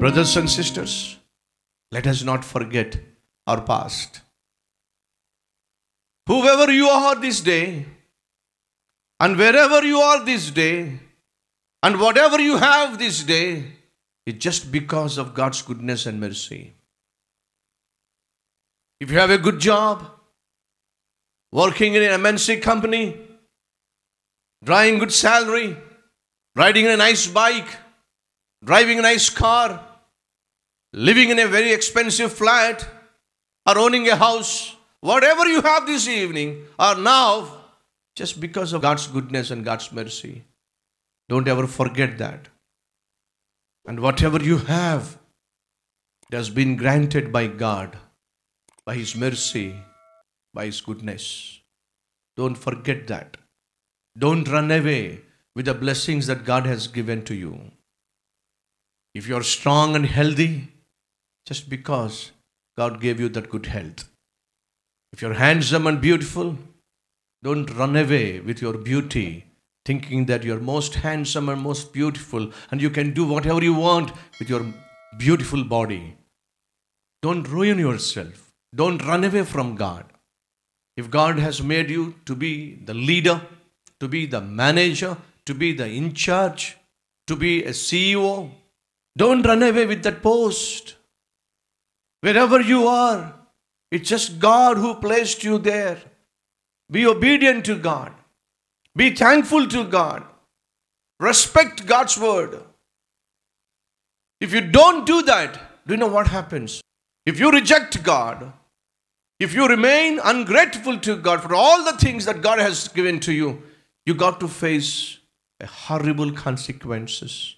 Brothers and sisters, let us not forget our past. Whoever you are this day, and wherever you are this day, and whatever you have this day, is just because of God's goodness and mercy. If you have a good job, working in an MNC company, drawing good salary, riding a nice bike, driving a nice car, living in a very expensive flat, or owning a house, whatever you have this evening or now, just because of God's goodness and God's mercy. Don't ever forget that. And whatever you have, it has been granted by God, by His mercy, by His goodness. Don't forget that. Don't run away with the blessings that God has given to you. If you are strong and healthy, just because God gave you that good health. If you're handsome and beautiful, don't run away with your beauty, thinking that you're most handsome and most beautiful and you can do whatever you want with your beautiful body. Don't ruin yourself. Don't run away from God. If God has made you to be the leader, to be the manager, to be the in charge, to be a CEO, don't run away with that post. Wherever you are, it's just God who placed you there. Be obedient to God. Be thankful to God. Respect God's word. If you don't do that, do you know what happens? If you reject God, if you remain ungrateful to God for all the things that God has given to you, you got to face horrible consequences.